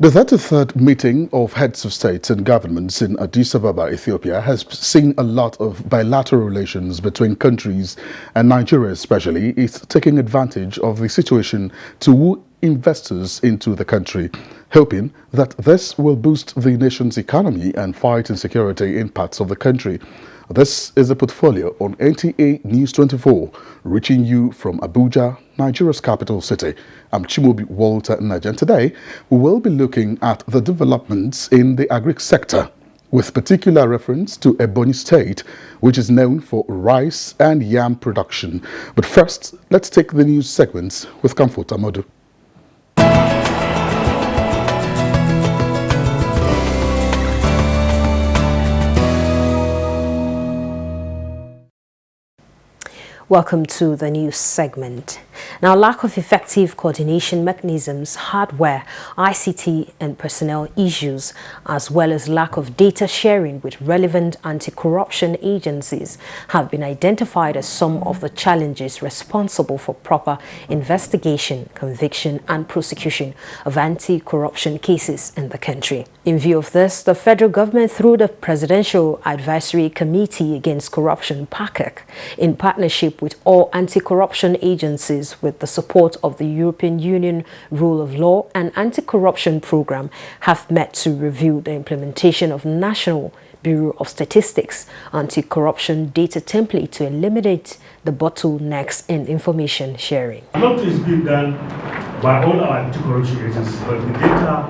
The 33rd meeting of heads of states and governments in Addis Ababa, Ethiopia, has seen a lot of bilateral relations between countries, and Nigeria especially is taking advantage of the situation to woo investors into the country, hoping that this will boost the nation's economy and fight insecurity in parts of the country. This is a portfolio on NTA News 24, reaching you from Abuja, Nigeria's capital city. I'm Chimobi Walter Naja, and today we will be looking at the developments in the AGRIC sector, with particular reference to EBONYI State, which is known for rice and yam production. But first, let's take the news segments with Comfort Amodu. Welcome to the news segment. Now, lack of effective coordination mechanisms, hardware, ICT and personnel issues, as well as lack of data sharing with relevant anti-corruption agencies have been identified as some of the challenges responsible for proper investigation, conviction and prosecution of anti-corruption cases in the country. In view of this, the federal government, through the Presidential Advisory Committee Against Corruption, PACAC, in partnership with all anti-corruption agencies with the support of the European Union Rule of Law and Anti-Corruption Program, have met to review the implementation of National Bureau of Statistics anti-corruption data template to eliminate the bottlenecks in information sharing. A lot is being done by all our anti-corruption agencies, but the data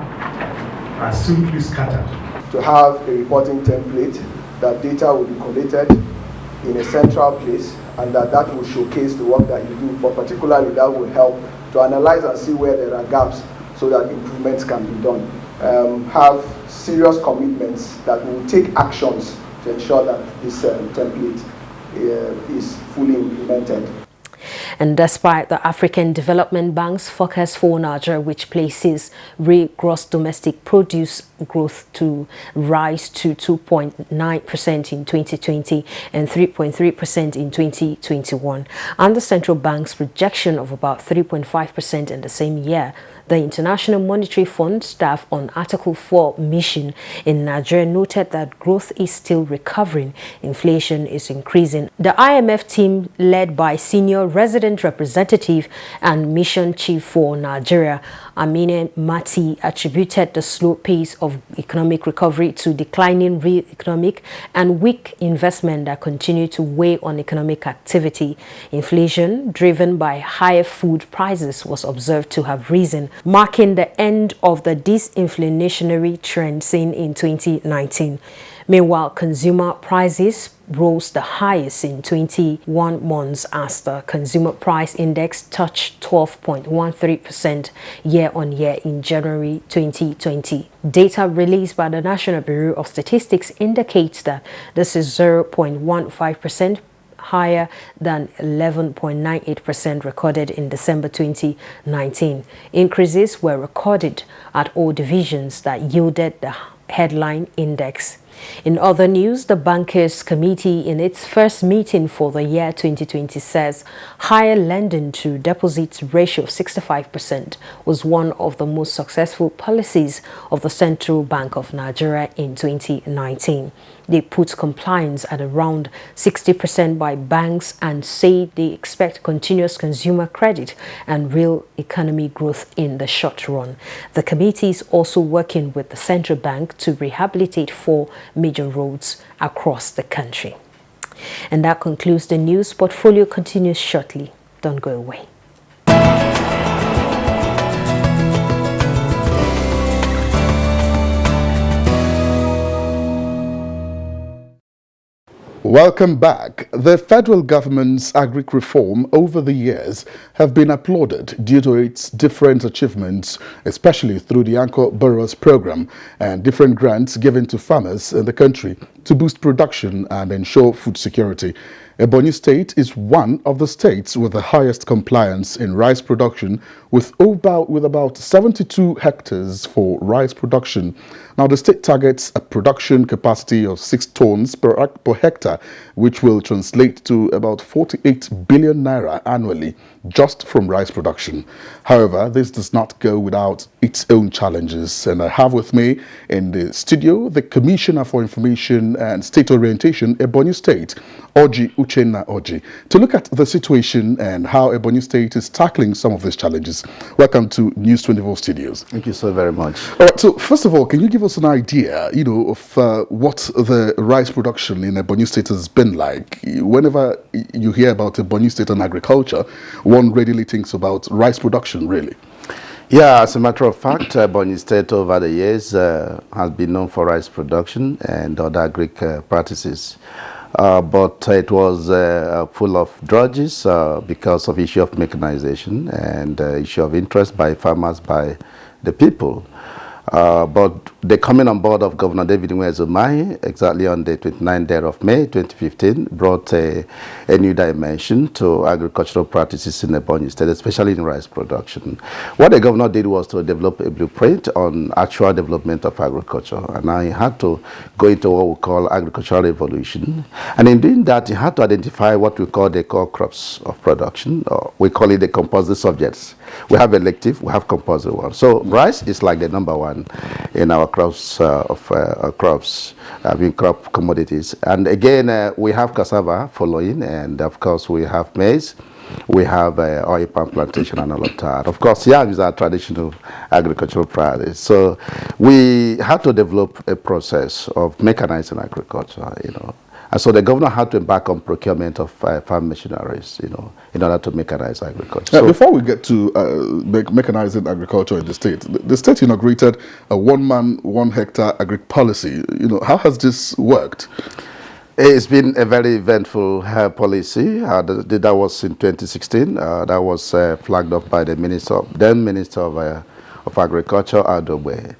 are simply scattered. To have a reporting template, that data will be collated in a central place, and that will showcase the work that you do, but particularly that will help to analyze and see where there are gaps so that improvements can be done. Have serious commitments that will take actions to ensure that this template is fully implemented. And despite the African Development Bank's focus for Nigeria, which places real gross domestic produce growth to rise to 2.9% in 2020 and 3.3% in 2021, and the central bank's projection of about 3.5% in the same year, the International Monetary Fund staff on Article 4 mission in Nigeria noted that growth is still recovering, inflation is increasing. The IMF team, led by senior resident representative and mission chief for Nigeria, Amine Mati, attributed the slow pace of economic recovery to declining real economic and weak investment that continue to weigh on economic activity. Inflation, driven by higher food prices, was observed to have risen, marking the end of the disinflationary trend seen in 2019. Meanwhile, consumer prices rose the highest in 21 months as the consumer price index touched 12.13% year-on-year in January 2020. Data released by the National Bureau of Statistics indicates that this is 0.15% higher than 11.98% recorded in December 2019. Increases were recorded at all divisions that yielded the headline index. In other news, the Bankers Committee, in its first meeting for the year 2020, says higher lending to deposits ratio of 65% was one of the most successful policies of the Central Bank of Nigeria in 2019. They put compliance at around 60% by banks and say they expect continuous consumer credit and real economy growth in the short run. The committee is also working with the central bank to rehabilitate 4 major roads across the country. And that concludes the news. Portfolio continues shortly. Don't go away. Welcome back. The federal government's AGRIC reform over the years have been applauded due to its different achievements, especially through the Anchor Borrowers Program and different grants given to farmers in the country to boost production and ensure food security. Ebonyi State is one of the states with the highest compliance in rice production, with about 72 hectares for rice production. Now, the state targets a production capacity of 6 tons per hectare, which will translate to about 48 billion naira annually just from rice production. However, this does not go without its own challenges, and I have with me in the studio the Commissioner for Information and State Orientation, Ebonyi State, Oji Uchenna Oji, to look at the situation and how Ebonyi State is tackling some of these challenges. Welcome to News 24 Studios. Thank you so very much. All right, so first of all, can you give us an idea, of what the rice production in Ebonyi State has been like? Whenever you hear about Ebonyi State and agriculture, one readily thinks about rice production, really. Yeah, as a matter of fact, Ebonyi State over the years has been known for rice production and other AGRIC practices. But it was full of drudges because of issue of mechanization and issue of interest by farmers, by the people. But the coming on board of Governor David Nwezumai, exactly on the 29th day of May 2015, brought a new dimension to agricultural practices in Ebonyi State, especially in rice production. What the governor did was to develop a blueprint on actual development of agriculture, and I had to go into what we call agricultural revolution. And in doing that, he had to identify what we call the core crops of production, or we call it the composite subjects. We have elective, we have composite one. So rice is like the number one in our crops crop commodities. And again, we have cassava following, and of course we have maize, we have oil palm plantation and all of that. Of course, yam is our traditional agricultural practice. So we had to develop a process of mechanizing agriculture, And so the governor had to embark on procurement of farm machineries, in order to mechanize agriculture. So before we get to mechanizing agriculture in the state inaugurated a 1 man, 1 hectare agric policy. How has this worked? It's been a very eventful policy. That was in 2016. That was flagged up by the then Minister of Agriculture, Adobe.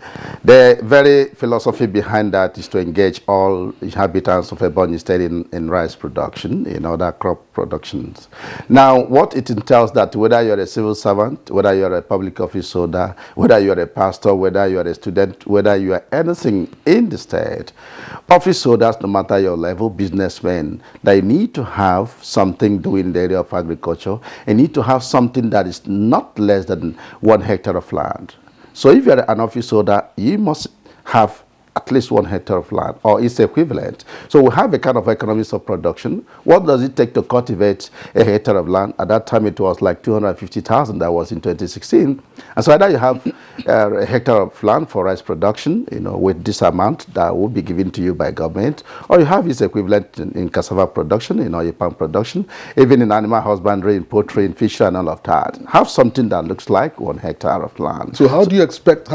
The very philosophy behind that is to engage all inhabitants of Ebonyi State in rice production, in other crop productions. Now, what it entails that whether you're a civil servant, whether you're a public office holder, whether you're a pastor, whether you're a student, whether you are anything in the state, office holders, no matter your level, businessmen, they need to have something doing in the area of agriculture, and need to have something that is not less than 1 hectare of land. So if you're an office holder, you must have at least 1 hectare of land, or its equivalent. So we have a kind of economics of production. What does it take to cultivate a hectare of land? At that time, it was like 250,000. That was in 2016. And so either you have a hectare of land for rice production, with this amount that will be given to you by government, or you have its equivalent in cassava production, in oil palm production, even in animal husbandry, in poultry, in fishery, and all of that. Have something that looks like 1 hectare of land. So how do you expect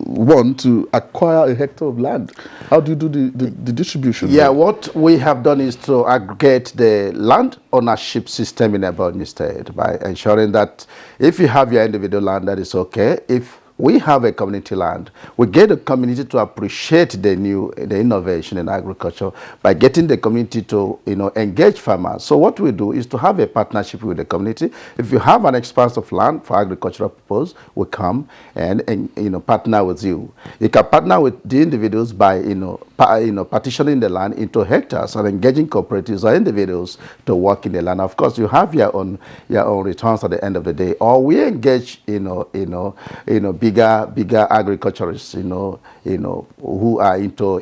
one to acquire a hectare of land? How do you do the distribution? Yeah, what we have done is to aggregate the land ownership system in Ebonyi State by ensuring that if you have your individual land, that is okay. If we have a community land, we get the community to appreciate the innovation in agriculture by getting the community to engage farmers. So what we do is to have a partnership with the community. If you have an expanse of land for agricultural purpose, we come and partner with you. You can partner with the individuals by partitioning the land into hectares and engaging cooperatives or individuals to work in the land. Of course, you have your own returns at the end of the day. Or we engage bigger agriculturists, who are into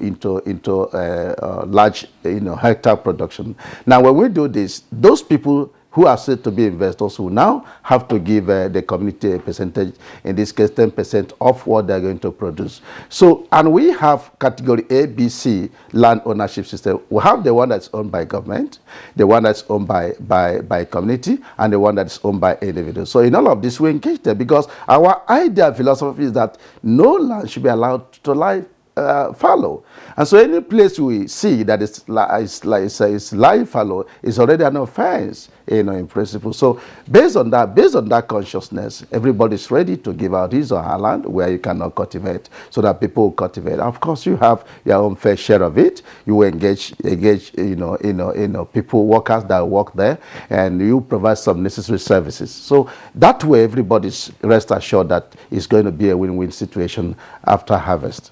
large, hectare production. Now, when we do this, those people who are said to be investors will now have to give the community a percentage, in this case 10% of what they're going to produce. So, and we have category A, B, C land ownership system. We have the one that's owned by government, the one that's owned by community, and the one that's owned by individuals. So in all of this, we engage them because our idea philosophy is that no land should be allowed to lie fallow. And so any place we see that is lying fallow is already an offense, in principle. So based on that consciousness, everybody's ready to give out his or her land where you cannot cultivate, so that people will cultivate. Of course, you have your own fair share of it. You engage, people, workers that work there, and you provide some necessary services. So that way, everybody's rest assured that it's going to be a win-win situation after harvest.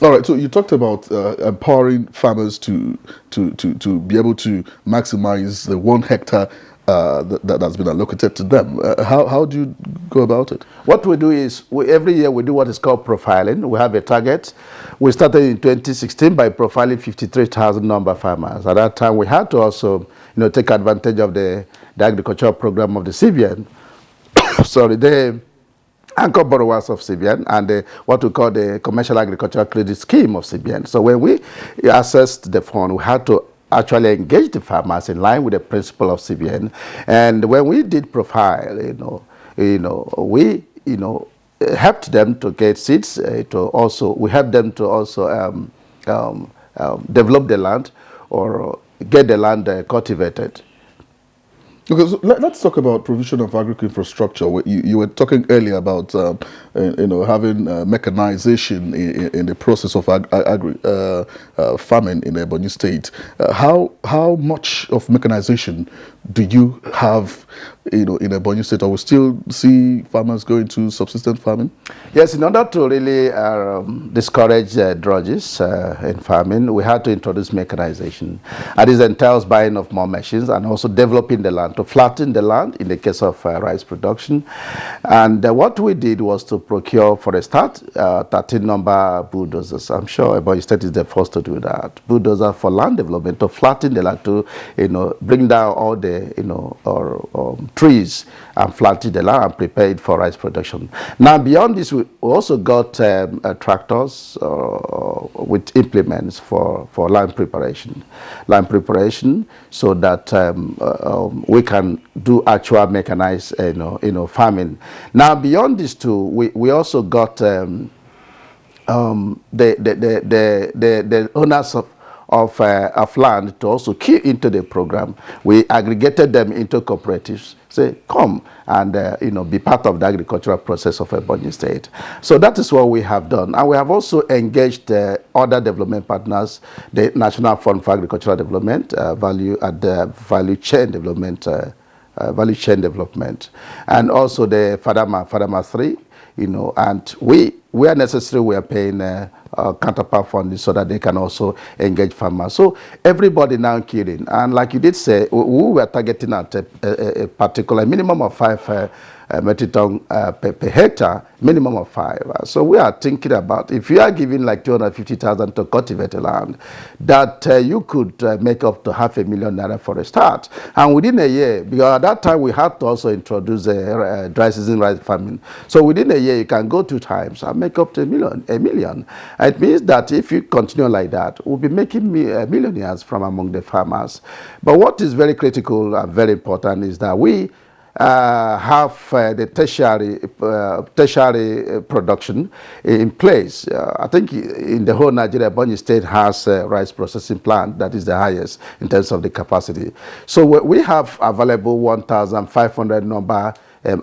All right, so you talked about empowering farmers to be able to maximize the 1 hectare that's been allocated to them. How do you go about it? What we do is, every year we do what is called profiling. We have a target. We started in 2016 by profiling 53,000 number of farmers. At that time, we had to also, take advantage of the agricultural program of the CBN. Sorry, the anchor borrowers of CBN and what we call the Commercial Agricultural Credit Scheme of CBN. So when we accessed the fund, we had to actually engage the farmers in line with the principle of CBN. And when we did profile, we helped them to get seeds. We helped them to also develop the land or get the land cultivated. Okay, so let's talk about provision of agric infrastructure. You were talking earlier about having mechanization in the process of farming in Ebonyi State. How much of mechanization do you have in Ebonyi State? Or we still see farmers going to subsistence farming? Yes, in order to really discourage drudges in farming, we had to introduce mechanization. And this entails buying of more machines and also developing the land, to flatten the land in the case of rice production. And what we did was to procure, for a start, 13 number bulldozers. I'm sure Ebonyi State is the first to do that. Bulldozer for land development, to flatten the land, to bring down all the trees and flatten the land and prepare it for rice production. Now, beyond this, we also got tractors with implements for land preparation, so that we can do actual mechanized, farming. Now, beyond these two, we also got the owners of land to also key into the program. We aggregated them into cooperatives. Say, come and be part of the agricultural process of Ebonyi State. So that is what we have done, and we have also engaged other development partners, the National Fund for Agricultural Development, value chain development, and also the FADAMA 3. And where necessary, we are paying counterpart funding so that they can also engage farmers. So everybody now killing. And like you did say, we were targeting at a particular minimum of 5 metric ton per hectare, minimum of 5. So we are thinking about, if you are giving like 250,000 to cultivate a land, that you could make up to $500,000 naira for a start. And within a year, because at that time we had to also introduce dry season rice farming. So within a year, you can go 2 times and make up to $1 million. It means that if you continue like that, we'll be making millionaires from among the farmers. But what is very critical and very important is that we have the tertiary production in place. I think in the whole Nigeria, Ebonyi State has a rice processing plant that is the highest in terms of the capacity. So we have available 1,500 number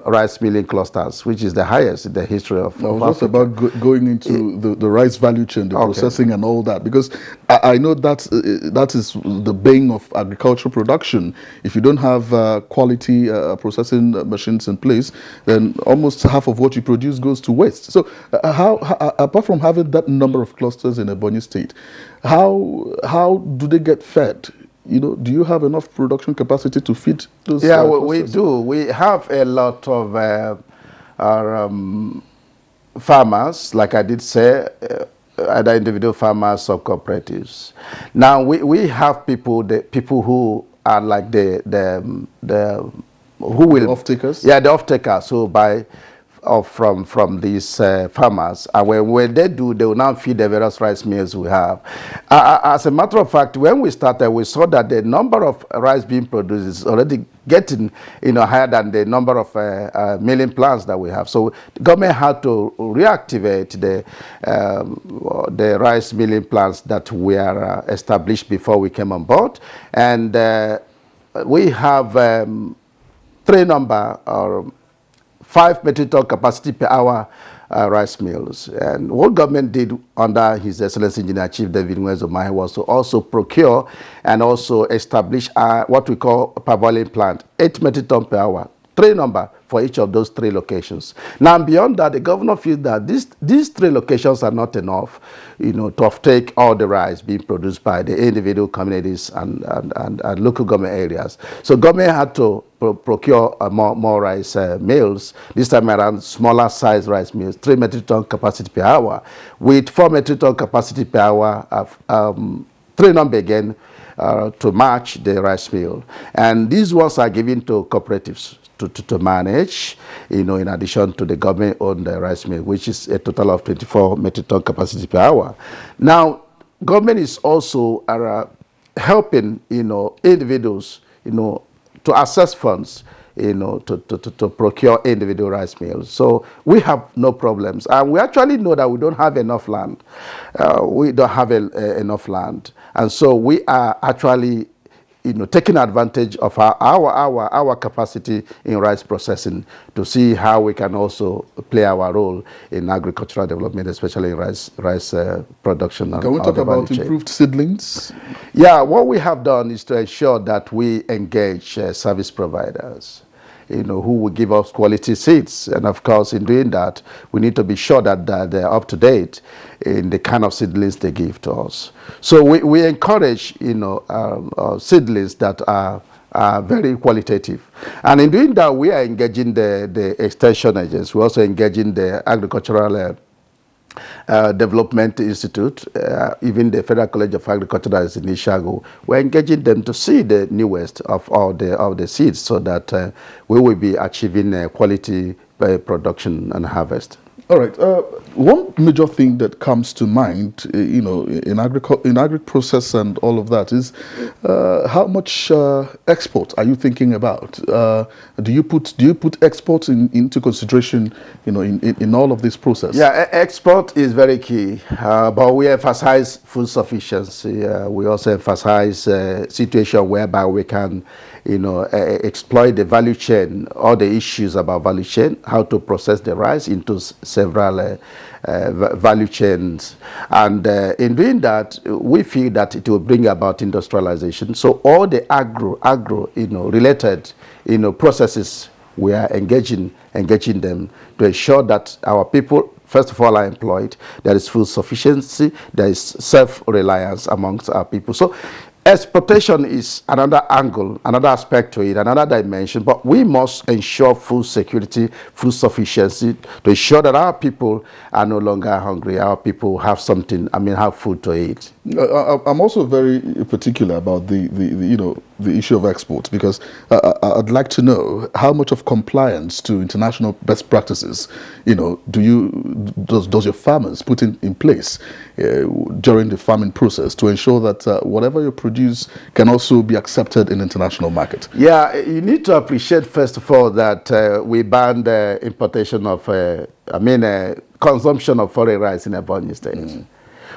rice milling clusters, which is the highest in the history of just about going into the rice value chain, the processing and all that, because I know that is the bane of agricultural production. If you don't have quality processing machines in place, then almost half of what you produce goes to waste. So how apart from having that number of clusters in Ebonyi State, how do they get fed? Do you have enough production capacity to feed those? Yeah, we do. We have a lot of farmers, like I did say, either individual farmers or cooperatives. Now we have people who are like who will off-takers. Yeah, the off-takers who buy from these farmers, and when they do, they will now feed the various rice mills we have. As a matter of fact, when we started, we saw that the number of rice being produced is already getting higher than the number of milling plants that we have. So the government had to reactivate the rice milling plants that were established before we came on board, and we have 5 metric ton capacity per hour rice mills. And what government did under His Excellency Engineer Chief David Nwezomahe was to also procure and also establish what we call a parboiling plant, 8 metric ton per hour, 3 number for each of those 3 locations. Now, beyond that, the governor feels that these 3 locations are not enough, to offtake all the rice being produced by the individual communities and local government areas. So government had to procure more rice mills, this time around smaller size rice mills, 3 metric ton capacity per hour, with 4 metric ton capacity per hour of 3 number again to match the rice mill. And these ones are given to cooperatives to manage, in addition to the government-owned rice mill, which is a total of 24 metric ton capacity per hour. Now, government is also helping, individuals, to access funds, to procure individual rice mills. So we have no problems. And we actually know that we don't have enough land. We don't have enough land. And so we are actually taking advantage of our capacity in rice processing to see how we can also play our role in agricultural development, especially in rice production. Can we talk about improved seedlings? Yeah, what we have done is to ensure that we engage service providers, who will give us quality seeds. And of course, in doing that, we need to be sure that they're up to date in the kind of seedlings they give to us. So we encourage, seedlings that are very qualitative. And in doing that, we are engaging the extension agents. We're also engaging the agricultural Development Institute, even the Federal College of Agriculture that is in Ishago. We're engaging them to see the newest of all the seeds so that we will be achieving quality production and harvest. All right. One major thing that comes to mind, in agric process and all of that is how much export are you thinking about? Do you put export into consideration, in all of this process? Yeah, export is very key, but we emphasize food sufficiency. We also emphasize a situation whereby we can, exploit the value chain, all the issues about value chain, how to process the rice into several value chains. And in doing that, we feel that it will bring about industrialization. So all the agro, related, processes, we are engaging them to ensure that our people, first of all, are employed, there is food sufficiency, there is self-reliance amongst our people. So exportation is another angle, another aspect to it, another dimension, but we must ensure food security, food sufficiency, to ensure that our people are no longer hungry, our people have something, have food to eat. I'm also very particular about the issue of exports, because I'd like to know how much of compliance to international best practices, does your farmers put in place during the farming process to ensure that whatever you produce can also be accepted in international market? Yeah, you need to appreciate first of all that we banned the importation of, consumption of foreign rice in Ebonyi State.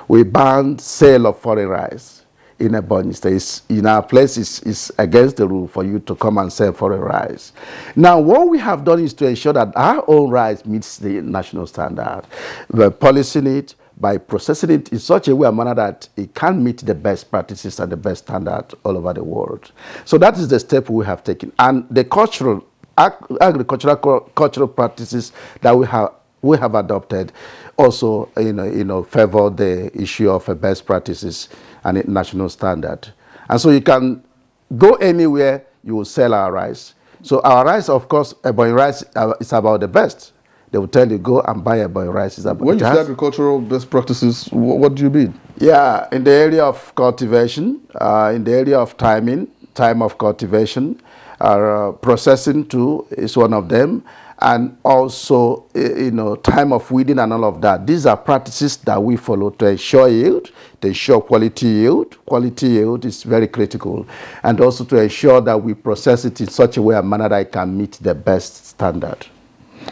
We banned sale of foreign rice in Ebonyi State. In our place, it's against the rule for you to come and sell foreign rice. Now, what we have done is to ensure that our own rice meets the national standard. We're policing it by processing it in such a way and manner that it can meet the best practices and the best standard all over the world. So that is the step we have taken. And the agricultural practices that we have adopted also, favor the issue of best practices and national standard. And so you can go anywhere, you will sell our rice. So our rice, of course, Ebonyi rice is about the best. They will tell you, go and buy Ebonyi rice. When you say agricultural best practices, what do you mean? Yeah, in the area of cultivation, in the area of time of cultivation, processing too is one of them. and also, time of weeding and all of that. These are practices that we follow to ensure yield, to ensure quality yield. Quality yield is very critical, and also to ensure that we process it in such a way and manner that it can meet the best standard.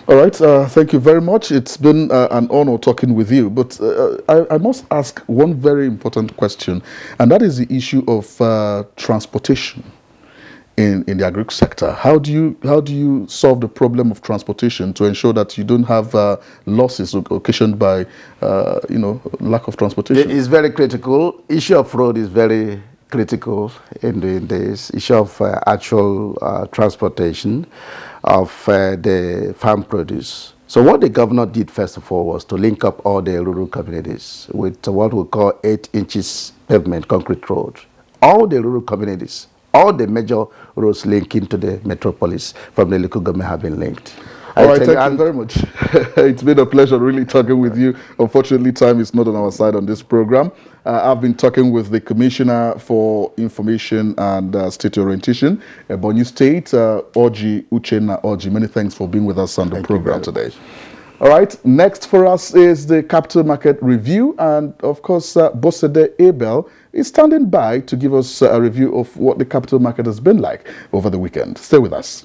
All right, thank you very much. It's been an honor talking with you, but I must ask one very important question, and that is the issue of transportation in the agric sector. How do you solve the problem of transportation to ensure that you don't have losses occasioned by lack of transportation? It's very critical. Issue of road is very critical in this issue of actual transportation of the farm produce. So what the governor did first of all was to link up all the rural communities with what we call 8 inches pavement concrete road. All the rural communities, all the major roads linking to the metropolis from the local government have been linked. All right, thank you very much. It's been a pleasure really talking with you. Unfortunately, time is not on our side on this program. I've been talking with the Commissioner for Information and State Orientation, EBONYI State, Oji Uchenna Oji. Many thanks for being with us on the program today. All right, next for us is the Capital Market Review, and of course, Bosede Abel is standing by to give us a review of what the capital market has been like over the weekend. Stay with us.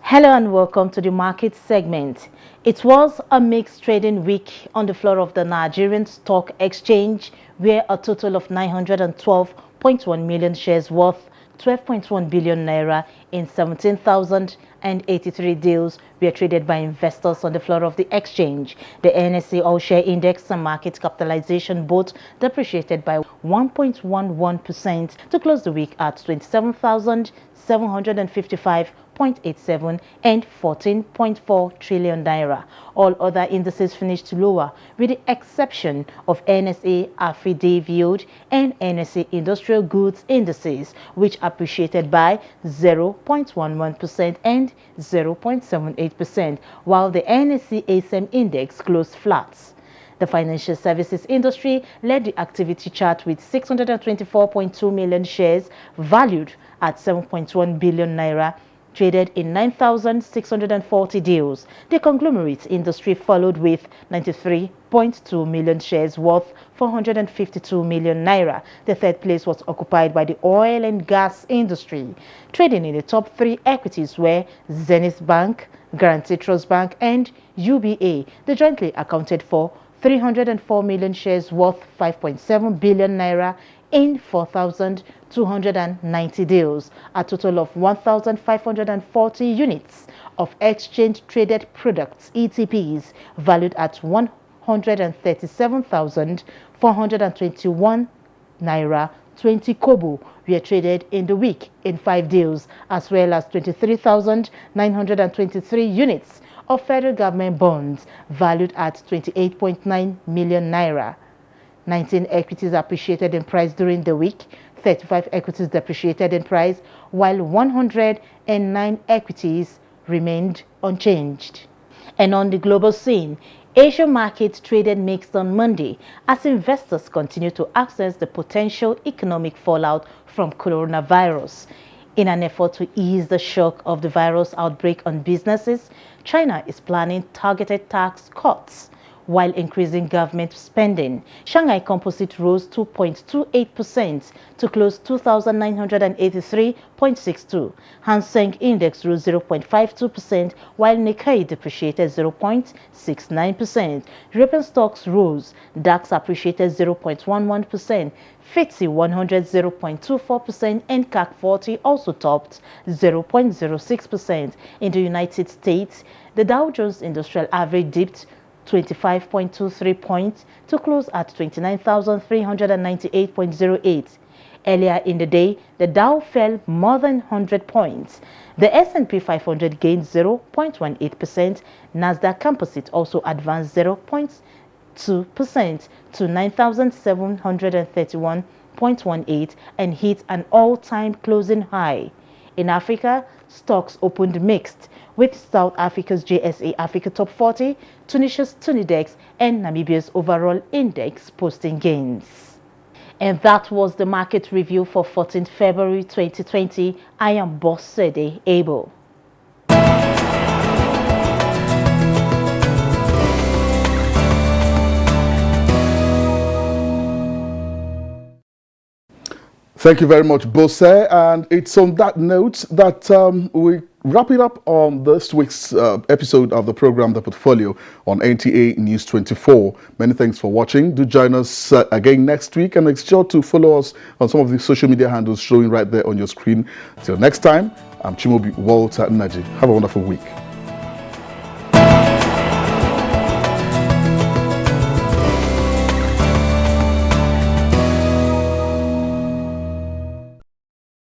Hello and welcome to the market segment. It was a mixed trading week on the floor of the Nigerian Stock Exchange, where a total of 912.1 million shares worth 12.1 billion naira in 17,083 deals were traded by investors on the floor of the exchange. The NSE All Share Index and market capitalization both depreciated by 1.11% to close the week at 27,755.87 and 14.4 trillion naira. All other indices finished lower, with the exception of NSE FEB yield and NSE Industrial Goods indices, which appreciated by 0.11% and 0.78%, while the NSE ASM index closed flat. The financial services industry led the activity chart with 624.2 million shares valued at 7.1 billion naira traded in 9,640 deals. The conglomerate industry followed with 93.2 million shares worth 452 million naira. The third place was occupied by the oil and gas industry. Trading in the top 3 equities were Zenith Bank, Guaranty Trust Bank and UBA. They jointly accounted for 304 million shares worth 5.7 billion naira in 4,290 deals. A total of 1,540 units of exchange-traded products, ETPs, valued at 137,421 naira 20 kobo were traded in the week in 5 deals, as well as 23,923 units of federal government bonds valued at 28.9 million naira. 19 equities appreciated in price during the week, 35 equities depreciated in price, while 109 equities remained unchanged. And on the global scene, Asian markets traded mixed on Monday as investors continue to assess the potential economic fallout from coronavirus. In an effort to ease the shock of the virus outbreak on businesses, China is planning targeted tax cuts while increasing government spending. Shanghai Composite rose 2.28% to close 2,983.62. Hang Seng Index rose 0.52%, while Nikkei depreciated 0.69%. European stocks rose. DAX appreciated 0.11%. FTSE 100 0.24% and CAC 40 also topped 0.06%. In the United States, the Dow Jones Industrial Average dipped 25.23 points to close at 29,398.08. Earlier in the day, the Dow fell more than 100 points. The S&P 500 gained 0.18%. Nasdaq Composite also advanced 0.2% to 9,731.18 and hit an all-time closing high. In Africa, stocks opened mixed, with South Africa's JSA Africa Top 40, Tunisia's Tunidex, and Namibia's overall index posting gains. And that was the market review for 14th February 2020. I am Bossede Abo. Thank you very much, Bose. And it's on that note that we wrap it up on this week's episode of the program, The Portfolio, on NTA News 24. Many thanks for watching. Do join us again next week, and make sure to follow us on some of the social media handles showing right there on your screen. Till next time, I'm Chimobi Walter Naji. Have a wonderful week.